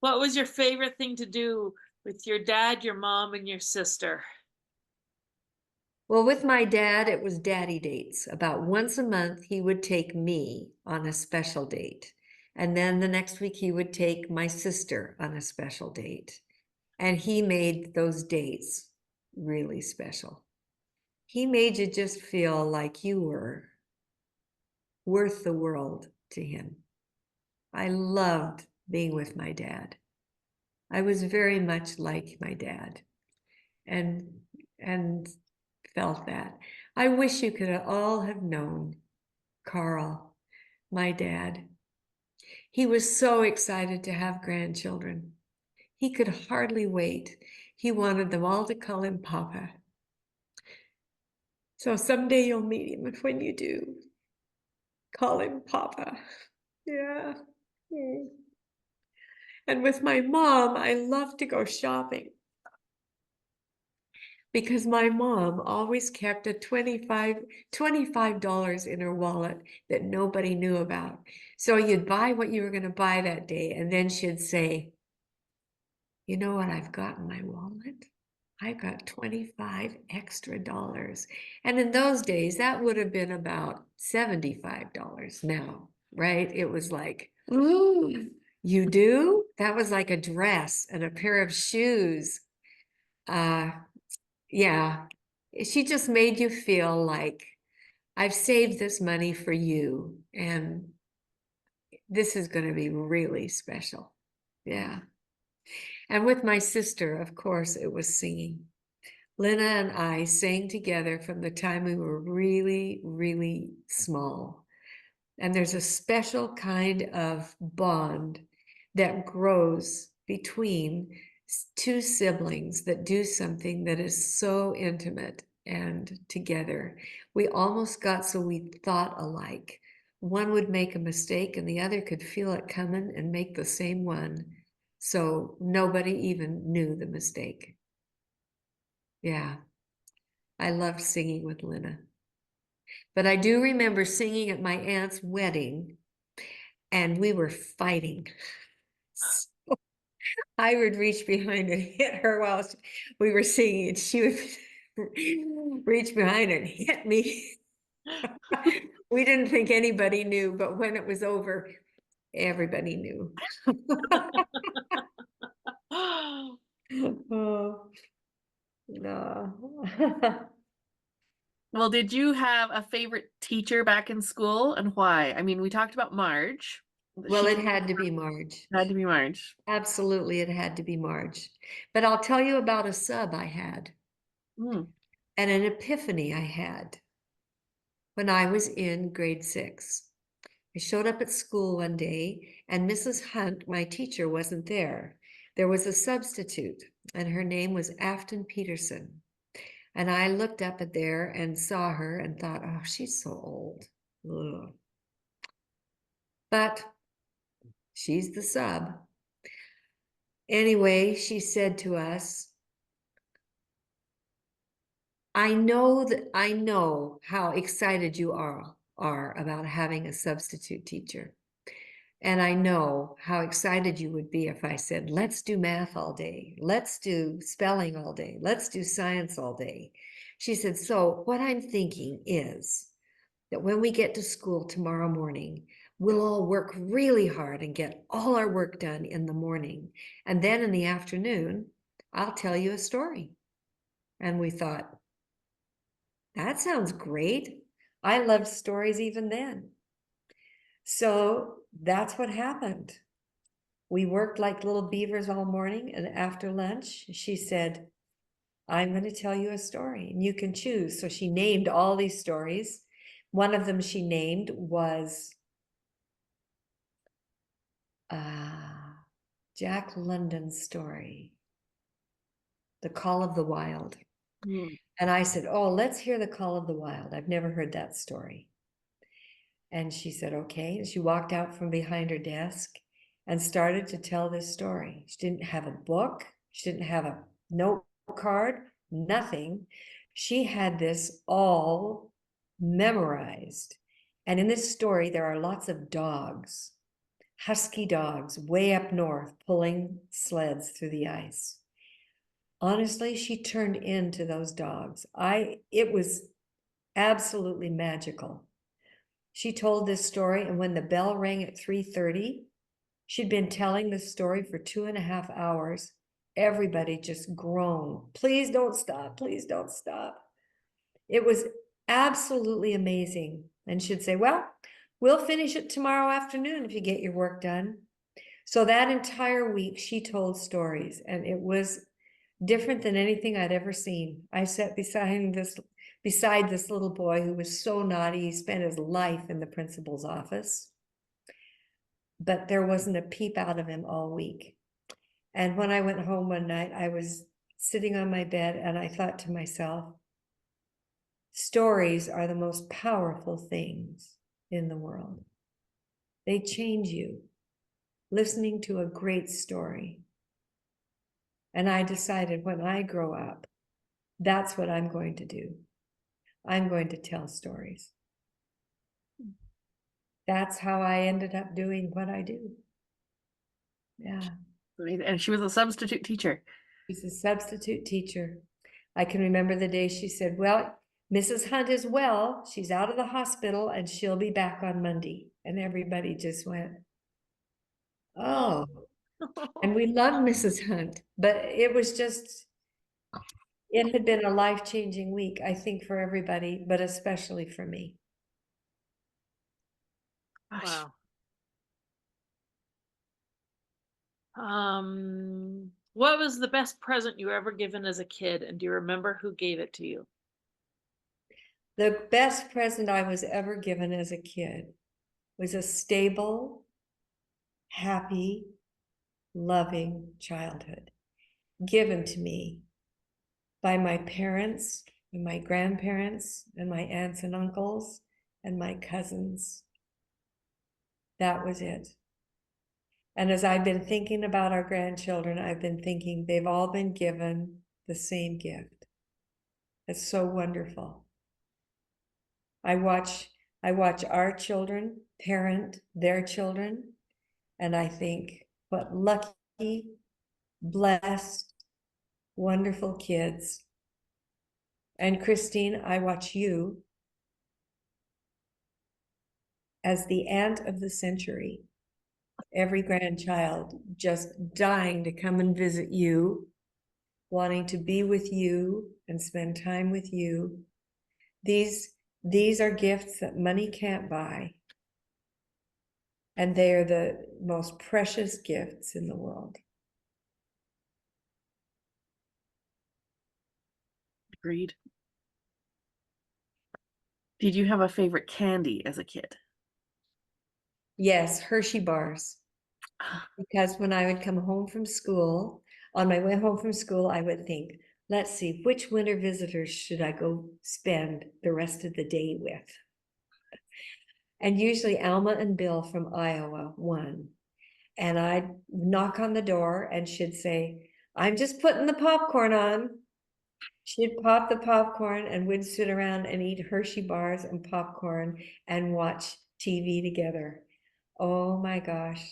What was your favorite thing to do with your dad, your mom, and your sister? Well, with my dad, it was daddy dates. About once a month, he would take me on a special date. And then the next week, he would take my sister on a special date. And he made those dates really special. He made you just feel like you were worth the world to him. I loved being with my dad. I was very much like my dad and and felt that. I wish you could all have known Carl, my dad. He was so excited to have grandchildren. He could hardly wait. He wanted them all to call him Papa. So someday you'll meet him, and when you do, call him Papa. Yeah. Mm. And with my mom, I love to go shopping because my mom always kept a $25 in her wallet that nobody knew about. So you'd buy what you were going to buy that day, and then she'd say, you know what I've got in my wallet? I've got 25 extra dollars. And in those days, that would have been about $75 now, right? It was like, ooh, you do? That was like a dress and a pair of shoes. Uh, yeah, she just made you feel like I've saved this money for you, and this is going to be really special. Yeah. And with my sister, of course, it was singing. Lena and I sang together from the time we were really, really small. And there's a special kind of bond that grows between two siblings that do something that is so intimate and together. We almost got so we thought alike. One would make a mistake and the other could feel it coming and make the same one. So nobody even knew the mistake. Yeah, I loved singing with Lena. But I do remember singing at my aunt's wedding, and we were fighting. So I would reach behind and hit her while we were singing, and she would reach behind and hit me. We didn't think anybody knew, but when it was over, everybody knew. Oh, no. Well, did you have a favorite teacher back in school and why? I mean, we talked about Marge. Well, She it had to be Marge. had to be Marge. Absolutely, it had to be Marge. But I'll tell you about a sub I had Mm. and an epiphany I had when I was in grade 6. I showed up at school one day and Mrs. Hunt, my teacher, wasn't there. There was a substitute, and her name was Afton Peterson. And I looked up at there and saw her and thought, oh, she's so old. Ugh. But she's the sub. Anyway, she said to us, I know how excited you are about having a substitute teacher. And I know how excited you would be if I said, let's do math all day. Let's do spelling all day. Let's do science all day. She said, so what I'm thinking is that when we get to school tomorrow morning, we'll all work really hard and get all our work done in the morning. And then in the afternoon, I'll tell you a story. And we thought, that sounds great. I loved stories even then. So that's what happened. We worked like little beavers all morning, and after lunch, she said, I'm going to tell you a story and you can choose. So she named all these stories. One of them she named was Jack London's story, The Call of the Wild. Mm. And I said, oh, let's hear The Call of the Wild. I've never heard that story. And she said, okay. And she walked out from behind her desk and started to tell this story. She didn't have a book. She didn't have a note card, nothing. She had this all memorized. And in this story, there are lots of dogs. husky dogs way up north pulling sleds through the ice. Honestly, she turned into those dogs. It was absolutely magical. She told this story, and when the bell rang at 3:30, she'd been telling the story for 2.5 hours. Everybody just groaned. Please don't stop. Please don't stop. It was absolutely amazing. And she'd say, well, we'll finish it tomorrow afternoon if you get your work done. So that entire week, she told stories, and it was different than anything I'd ever seen. I sat beside this little boy who was so naughty. He spent his life in the principal's office, but there wasn't a peep out of him all week. And when I went home one night, I was sitting on my bed and I thought to myself, stories are the most powerful things in the world. They change you. Listening to a great story. And I decided when I grow up, that's what I'm going to do. I'm going to tell stories. That's how I ended up doing what I do. Yeah. And she was a substitute teacher. She's a substitute teacher. I can remember the day she said, well, Mrs. Hunt is well. She's out of the hospital and she'll be back on Monday. And everybody just went, oh. And we loved Mrs. Hunt, but it had been a life-changing week, I think, for everybody, but especially for me. Gosh. Wow. What was the best present you ever given as a kid, and do you remember who gave it to you? The best present I was ever given as a kid was a stable, happy, loving childhood given to me by my parents and my grandparents and my aunts and uncles and my cousins. That was it. And as I've been thinking about our grandchildren, I've been thinking they've all been given the same gift. It's so wonderful. I watch our children parent their children, and I think what lucky, blessed, wonderful kids. And Christine, I watch you as the aunt of the century. Every grandchild just dying to come and visit you, wanting to be with you and spend time with you. These are gifts that money can't buy. And they are the most precious gifts in the world. Agreed. Did you have a favorite candy as a kid? Yes, Hershey bars. Because when I would come home from school, on my way home from school, I would think, let's see, which winter visitors should I go spend the rest of the day with? And usually Alma and Bill from Iowa won. And I'd knock on the door and she'd say, I'm just putting the popcorn on. She'd pop the popcorn and we'd sit around and eat Hershey bars and popcorn and watch TV together. Oh my gosh.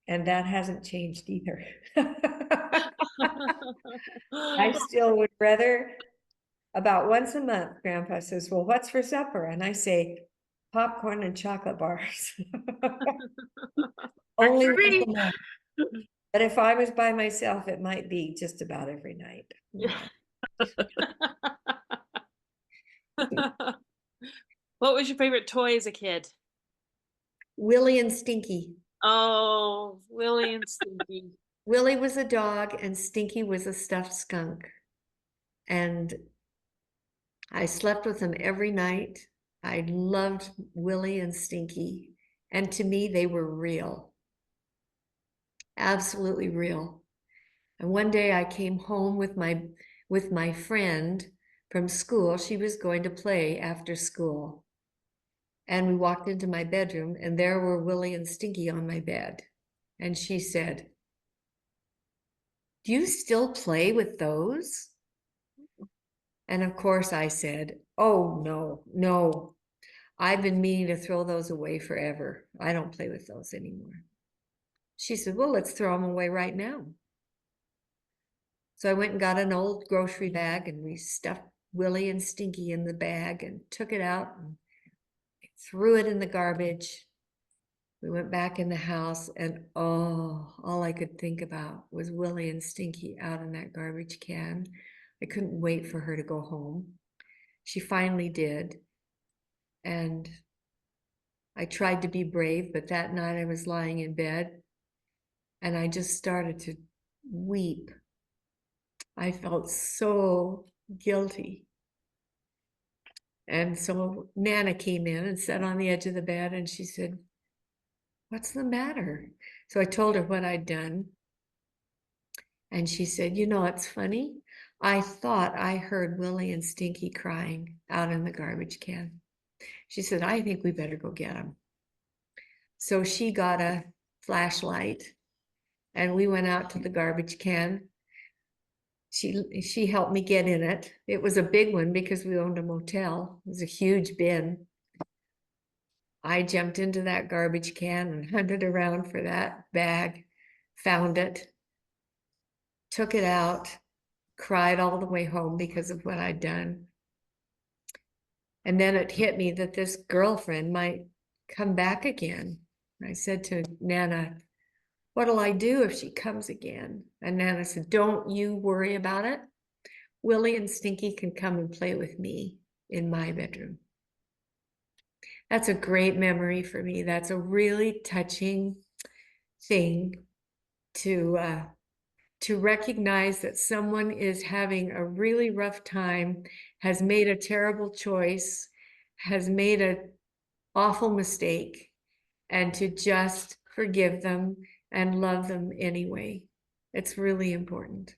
And that hasn't changed either. I still would rather, about once a month, Grandpa says, well, what's for supper? And I say, popcorn and chocolate bars. Only once a month. But if I was by myself, it might be just about every night. What was your favorite toy as a kid? Willie and Stinky. Oh, Willie and Stinky. Willie was a dog and Stinky was a stuffed skunk. And I slept with them every night. I loved Willie and Stinky. And to me, they were real. Absolutely real. And one day I came home with my friend from school. She was going to play after school. And we walked into my bedroom and there were Willie and Stinky on my bed. And she said, do you still play with those? And of course I said, oh, no. I've been meaning to throw those away forever. I don't play with those anymore. She said, well, let's throw them away right now. So I went and got an old grocery bag and we stuffed Willie and Stinky in the bag and took it out and threw it in the garbage. We went back in the house and oh, all I could think about was Willie and Stinky out in that garbage can. I couldn't wait for her to go home. She finally did. And I tried to be brave, but that night I was lying in bed and I just started to weep. I felt so guilty. And so Nana came in and sat on the edge of the bed and she said, what's the matter? So I told her what I'd done. And she said, you know, it's funny. I thought I heard Willie and Stinky crying out in the garbage can. She said, I think we better go get them. So she got a flashlight and we went out to the garbage can. She helped me get in it. It was a big one because we owned a motel. It was a huge bin. I jumped into that garbage can and hunted around for that bag, found it, took it out, cried all the way home because of what I'd done. And then it hit me that this girlfriend might come back again. I said to Nana, what'll I do if she comes again? And Nana said, don't you worry about it. Willie and Stinky can come and play with me in my bedroom. That's a great memory for me. That's a really touching thing to recognize that someone is having a really rough time, has made a terrible choice, has made an awful mistake, and to just forgive them and love them anyway. It's really important.